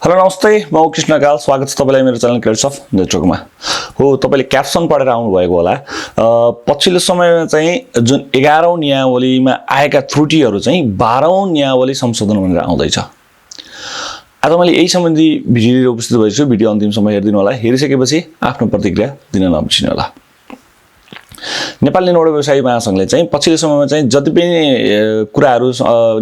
Hello नमस्ते म कृष्ण काल स्वागत छ तपाईलाई मेरो च्यानल क्रिएट्स अफ नेटवर्कमा हो तपाईले क्याप्सन पढेर आउनु भएको होला पछिल्लो समयमा चाहिँ जुन 11औं नियमावलीमा आएका त्रुटिहरू चाहिँ 12औं नियमावली संशोधन भनेर आउँदैछ। आज मैले यही सम्बन्धी भिडियो लिएर उपस्थित भएको छु। भिडियो अन्तिमसम्म हेरिदिनु होला। हेरिसकेपछि आफ्नो प्रतिक्रिया दिन नबिर्सिनु होला। नेपाल निर्माण व्यवसायी महासंघले चाहिँ पछिल्लो समयमा चाहिँ जति पनि कुराहरू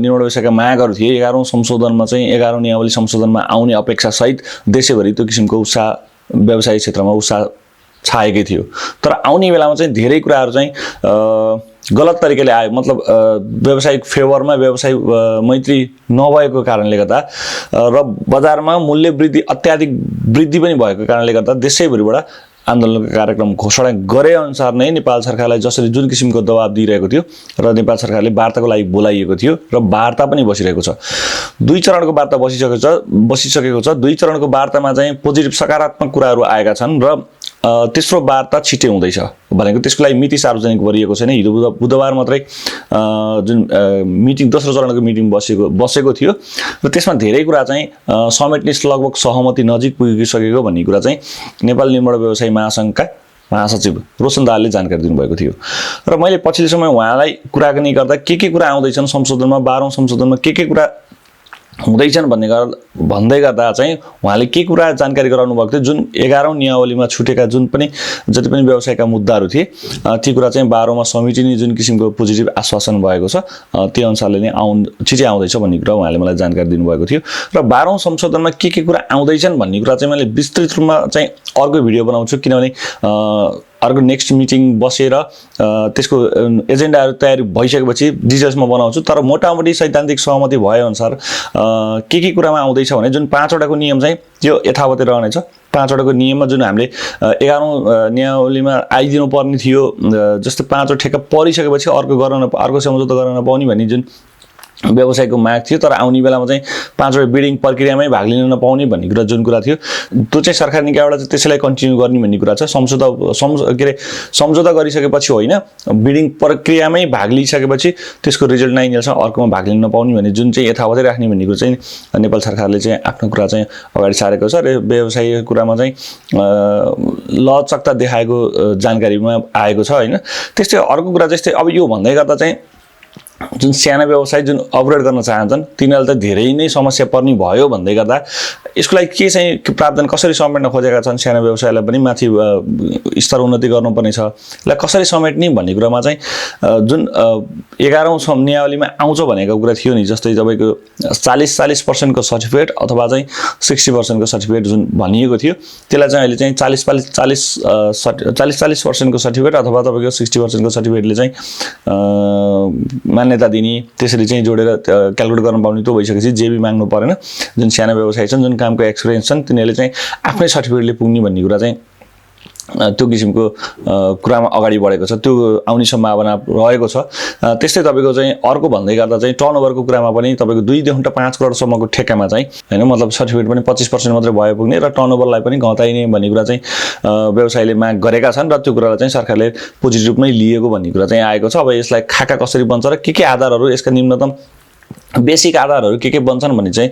निर्माण व्यवसायका मागहरू थिए 11औं संशोधनमा चाहिँ 11औं नियमावली संशोधनमा आउने अपेक्षा सहित देशैभरि त्यो किसिमको उत्साह व्यवसाय क्षेत्रमा उत्साह छाएकै थियो। तर आउने बेलामा चाहिँ धेरै कुराहरू चाहिँ गलत तरिकाले आयो। मतलब व्यावसायिक फेभरमा व्यवसाय मैत्री नभएको कारणले गर्दा र बजारमा मूल्य वृद्धि अत्याधिक वृद्धि पनि भएको कारणले गर्दा देशैभरिबाट आन्दोलनको कार्यक्रम घोषणा गरे अनुसार नै नेपाल सरकारलाई जसरी जुन किसिमको दबाब दिइरहेको थियो र नेपाल सरकारले वार्ताको लागि बोलाइएको थियो र वार्ता पनि बसिरहेको छ। दुई चरणको वार्ता बसिसकेको छ। दुई चरणको वार्तामा चाहिँ पोजिटिभ सकारात्मक कुराहरू आएका छन् र तेस्रो वार्ता छिटै हुँदैछ भनेको त्यसको लागि मिति सार्वजनिक गरिएको छैन। हिजो बुधबार मात्रै जुन मिटिङ दोस्रो चरणको मिटिङ बसेको थियो र त्यसमा धेरै कुरा चाहिँ समेट्ने लगभग सहमति नजिक पुगिसकेको भन्ने कुरा चाहिँ नेपाल निर्माण व्यवसायी महासंघका महासचिव रोशन दाहालले जानकारी दिनुभएको थियो। र मैले पछिल्लो समय उहाँलाई कुराकानी गर्दा के कुरा आउँदैछन् संशोधनमा 12औं संशोधनमा के कुरा हुँदैछन् भन्दै गर्दा चाहिँ उहाँले के कुरा जानकारी गराउनु भएको थियो। जुन 11औं नियमावलीमा छुटेका जुन पनि जति पनि व्यवसायका मुद्दाहरू थिए ती कुरा चाहिँ 12औंमा समेटिने जुन किसिमको पोजिटिभ आश्वासन भएको छ त्यो अनुसारले नै छिटै आउँदैछ भन्ने कुरा उहाँले मलाई जानकारी दिनुभएको थियो। र 12औं संशोधनमा के कुरा आउँदैछन् भन्ने कुरा चाहिँ मैले विस्तृत रूपमा चाहिँ अर्को भिडियो बनाउँछु। किनभने अर्को नेक्स्ट मिटिङ बसेर त्यसको एजेन्डाहरू तयारी भइसकेपछि डिटेल्समा बनाउँछु। तर मोटामोटी सैद्धान्तिक सहमति भए अनुसार के कुरामा आउँदैछ भने जुन 5वटाको नियम चाहिँ त्यो यथावतै रहनेछ। 5वटाको नियममा जुन हामीले 11औं नियमावलीमा आइदिनु पर्ने थियो जस्तो 5वटा ठेक्का परिसकेपछि अर्को सम्झौता गर्न नपाउने भन्ने जुन व्यवसायको माग थियो तर आउने बेलामा चाहिँ 5वटा बिडिङ प्रक्रियामै भाग लिन नपाउने भन्ने कुरा जुन कुरा थियो त्यो चाहिँ सरकार निकायबाट चाहिँ त्यसैलाई कन्टिन्यू गर्ने भन्ने कुरा छ। सम्झौता गरिसकेपछि होइन बिडिङ प्रक्रियामै भाग लिइसकेपछि त्यसको रिजल्ट नआइन्जेलसम्म अर्कोमा भाग लिन नपाउने भन्ने जुन चाहिँ यथावतै राख्ने भन्ने कुरा चाहिँ नेपाल सरकारले चाहिँ आफ्नो कुरा चाहिँ अगाडि सारेको छ। र व्यवसायिक कुरामा चाहिँ लचकता देखाएको जानकारीमा आएको छ होइन। त्यस्तै अर्को कुरा जस्तै अब यो भन्दै गर्दा चाहिँ जुन साना व्यवसाय जुन अपग्रेड गर्न चाहन्छन् तिनीहरूले त धेरै नै समस्या पर्ने भयो भन्दै गर्दा यसको लागि के चाहिँ प्रावधान कसरी समेट्न खोजेका छन्। साना व्यवसायलाई पनि माथि स्तर उन्नति गर्नुपर्ने छ। यसलाई कसरी समेट्ने भन्ने कुरामा चाहिँ जुन 11औं नियमावलीमा आउँछ भनेको कुरा थियो नि। जस्तै तपाईँको 40% को सर्टिफिकेट अथवा चाहिँ 60% को सर्टिफिकेट जुन भनिएको थियो त्यसलाई चाहिँ अहिले चाहिँ 40% को सर्टिफिकेट अथवा तपाईँको 60% को सर्टिफिकेटले चाहिँ मान्यता दिने त्यसरी चाहिँ जोडेर क्याल्कुलेट गर्न पाउने त्यो भइसकेपछि जेबी माग्नु परेन। जुन सानो व्यवसाय छन् जुन कामको एक्सपिरियन्स छन् तिनीहरूले चाहिँ आफ्नै सर्टिफिकेटले पुग्ने भन्ने कुरा चाहिँ त्यो किसिमको कुरामा अगाडि बढेको छ। त्यो आउने सम्भावना रहेको छ। त्यस्तै तपाईँको चाहिँ अर्को भन्दै गर्दा चाहिँ टर्नओभरको कुरामा पनि तपाईँको 2 देखि 5 करोडसम्मको ठेक्कामा चाहिँ होइन मतलब सर्टिफिकेट पनि 25% मात्रै भए पुग्ने र टर्नओभरलाई पनि घटाइने भन्ने कुरा चाहिँ व्यवसायले माग गरेका छन् र त्यो कुरालाई चाहिँ सरकारले पोजिटिभ रूपमै लिएको भन्ने कुरा चाहिँ आएको छ। अब यसलाई खाका कसरी बन्छ र के आधारहरू यसका निम्नतम बेसिक आधारहरू के बन्छन् भन्ने चाहिँ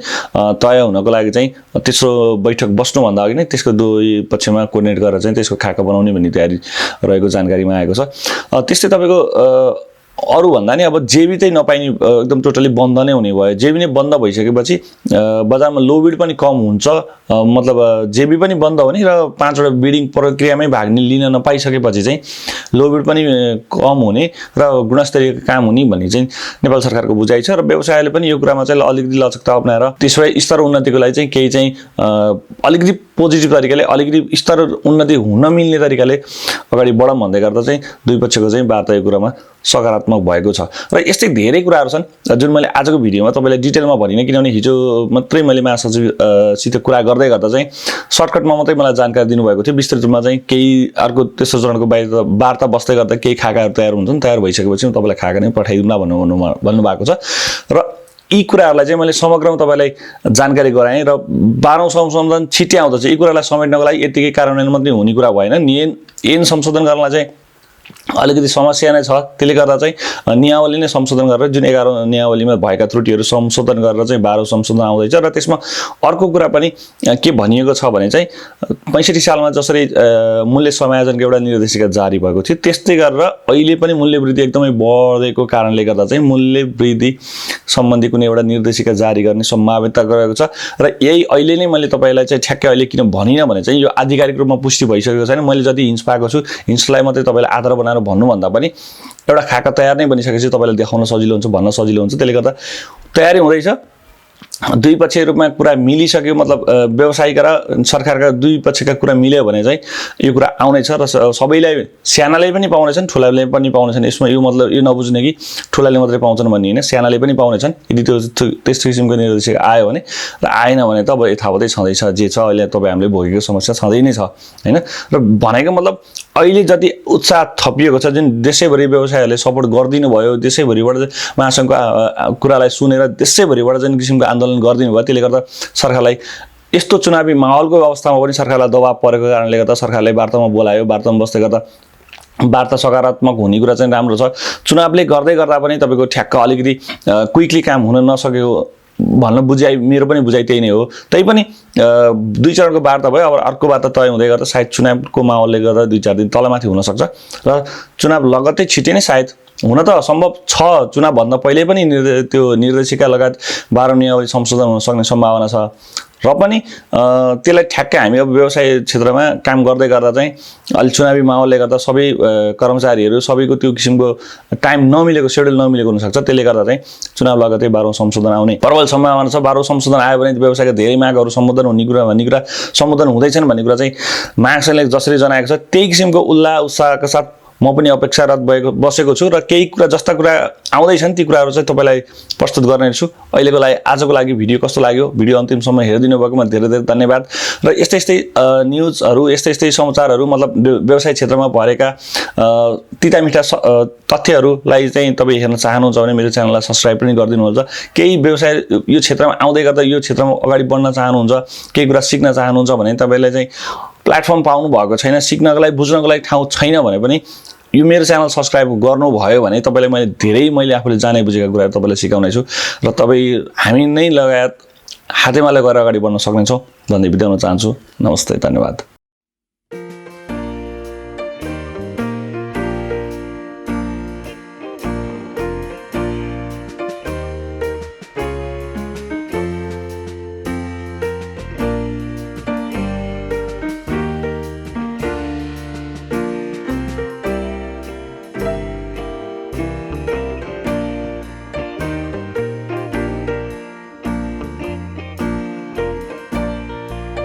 तय हुनको लागि चाहिँ तेस्रो बैठक बस्नुभन्दा अघि नै त्यसको दुई पक्षमा कोर्डिनेट गरेर चाहिँ त्यसको खाका बनाउने भन्ने तयारी रहेको जानकारीमा आएको छ। त्यस्तै तपाईँको अरु भन्दा नि अब जेबी चाहिँ नपाइने एकदम टोटली बन्द नै हुने भयो। जेबी नै बन्द भइसकेपछि बजारमा लो बिड पनि कम हुन्छ। मतलब जेबी पनि बन्द हुने र 5वटा बिडिङ प्रक्रियामै भाग लिन नपाइसकेपछि चाहिँ लो बिड पनि कम हुने र गुणस्तरीय काम हुने भन्ने चाहिँ नेपाल सरकारको बुझाइ छ। र व्यवसायले पनि यो कुरामा चाहिँ अलिकति लचकता अपनाएर त्यसै स्तर उन्नतिको लागि चाहिँ केही चाहिँ अलिकति पोजिटिभ तरिकाले अलिकति स्तर उन्नति हुन मिल्ने तरिकाले अगाडि बढौँ भन्दै गर्दा चाहिँ दुई पक्षको चाहिँ वार्ता यो कुरामा सकारात्मक भएको छ। र यस्तै धेरै कुराहरू छन् जुन मैले आजको भिडियोमा तपाईँलाई डिटेलमा भनिनँ किनभने हिजो मात्रै मैले महासचिवसित कुरा गर्दै गर्दा चाहिँ सर्टकटमा मात्रै मलाई जानकारी दिनुभएको थियो। विस्तृत रूपमा चाहिँ केही अर्को तेस्रो चरणको वार्ता बस्दै गर्दा केही खाकाहरू तयार हुन्छन्। तयार भइसकेपछि म तपाईँलाई खाका नै पठाइदिउँला भन्नुभएको छ। र यी कुराहरूलाई चाहिँ मैले समग्रमा तपाईँलाई जानकारी गराएँ र 12औं संशोधन छिट्टै आउँदछ। यी कुरालाई समेट्नको लागि यतिकै कार्यान्वयन मात्रै हुने कुरा भएन। ऐन संशोधन गर्नलाई चाहिँ अलिकति समस्या नै छ। त्यसले गर्दा चाहिँ नियमावली नै संशोधन गरेर जुन 11औं नियमावलीमा भएका त्रुटिहरू संशोधन गरेर चाहिँ 12औं संशोधन आउँदैछ र त्यसमा अर्को कुरा पनि के भनिएको छ भने चाहिँ 65 सालमा जसरी मूल्य समायोजनको एउटा निर्देशिका जारी भएको थियो त्यस्तै गरेर अहिले पनि मूल्य वृद्धि एकदमै बढेको कारणले गर्दा चाहिँ मूल्य वृद्धि सम्बन्धी कुनै एउटा निर्देशिका जारी गर्ने सम्भाव्यता गरेको छ र यही अहिले नै मैले तपाईलाई चाहिँ ठ्याक्कै अहिले किन भनिन भने चाहिँ यो आधिकारिक रूपमा पुष्टि भइसकेको छैन। मैले जति हिन्स पाएको छु हिन्सलाई मात्रै तपाईलाई आधार बनाएर भन्नुभन्दा पनि एउटा खाका तयार नै बनिसकेपछि तपाईलाई देखाउन सजिलो हुन्छ, भन्न सजिलो हुन्छ। त्यसले गर्दा तयारी हुँदैछ। दुई पक्षीय रूपमा कुरा मिलिसक्यो, मतलब व्यवसायिक र सरकारका दुई पक्षका कुरा मिल्यो भने चाहिँ यो कुरा आउने छ र सबैलाई, सानाले पनि पाउनेछन् ठुलाले पनि पाउनेछन्। यसमा यो मतलब यो नबुझ्ने कि ठुलाले मात्रै पाउँछन् भन्ने हैन, सानाले पनि पाउनेछन् यदि त्यो त्यस्तो किसिमको निर्देशिका आयो भने। र आएन भने त अब यथावतै छँदैछ, जे छ अहिले तपाईँ हामीले भोगेको समस्या छँदै नै छ हैन। र भनेको मतलब अहिले जति उत्साह थपिएको छ, जुन देशैभरि व्यवसायहरूले सपोर्ट गरिदिनु भयो, देशैभरिबाट महासङ्घको कुरालाई सुनेर देशैभरिबाट जुन किसिमको आन्दोलन गरिदिनु भयो, त्यसले गर्दा सरकारलाई यस्तो चुनावी माहौलको अवस्थामा पनि सरकारलाई दबाब परेको कारणले गर्दा सरकारले वार्तामा बोलायो। वार्तामा बस्दै गर्दा वार्ता सकारात्मक हुने कुरा चाहिँ राम्रो छ। चुनावले गर्दै गर्दा पनि तपाईँको ठ्याक्क अलिकति क्विकली काम हुन नसकेको भन्न बुझाइ, मेरो पनि बुझाइ त्यही नै हो। तैपनि दुई चरणको वार्ता भयो, अब अर्को वार्ता तय हुँदै गर्दा सायद चुनावको माहौलले गर्दा 2-4 दिन तलमाथि हुन सक्छ र चुनाव लगत्तै छिटै नै सायद हुन त सम्भव छ। चुनाव भन्दा पहिले पनि त्यो निर्देशिका लगायत 12औं नियमावली संशोधन हुन सक्ने सम्भावना छ र पनि त्यसलाई ठ्याक्कै हामी अब व्यवसाय क्षेत्रमा काम गर्दै गर्दा चाहिँ अलि चुनावी माहौलले गर्दा सबै कर्मचारीहरू सबैको त्यो किसिमको टाइम नमिलेको, सेड्युल नमिलेको हुन सक्छ। त्यसले गर्दा चाहिँ चुनाव लगतै 12औं संशोधन आउने प्रबल सम्भावना छ। 12औं संशोधन आयो भने व्यवसायका धेरै मागहरू सम्बोधन हुने कुरा सम्बोधन हुँदैछन् भन्ने कुरा चाहिँ महासंघले जसरी जनाएको छ त्यही किसिमको उत्साहका साथ म पनि अपेक्षारत बसेको छु र केही कुरा जस्ता कुरा आउँदैछन् ती कुराहरू चाहिँ तपाईलाई प्रस्तुत गर्ने छु। अहिलेको लागि आजको लागि भिडियो कस्तो लाग्यो, भिडियो अन्तिमसम्म हेरिदिनु भएकोमा धेरै धेरै धन्यवाद। र यस्तै न्युजहरू, यस्तै समाचारहरू, मतलब व्यवसाय क्षेत्रमा भएका तिता मिठा तथ्यहरूलाई चाहिँ तपाईँ हेर्न चाहनुहुन्छ भने मेरो च्यानललाई सब्स्क्राइब पनि गरिदिनुहुन्छ। केही व्यवसाय यो क्षेत्रमा आउँदै गर्दा यो क्षेत्रमा अगाडि बढ्न चाहनुहुन्छ, केही कुरा सिक्न चाहनुहुन्छ भने तपाईँलाई चाहिँ प्लेटफर्म पाउनु भएको छैन, सिक्नको लागि बुझ्नको लागि ठाउँ छैन भने पनि यो मेरो च्यानल सब्स्क्राइब गर्नुभयो भने तपाईँलाई मैले आफूले जाने बुझेका कुराहरू तपाईँलाई सिकाउने छु र तपाईँ हामी नै लगायत हातेमालो गरेर अगाडि बढ्न सक्नेछौँ भन्दै बिताउन चाहन्छु। नमस्ते, धन्यवाद।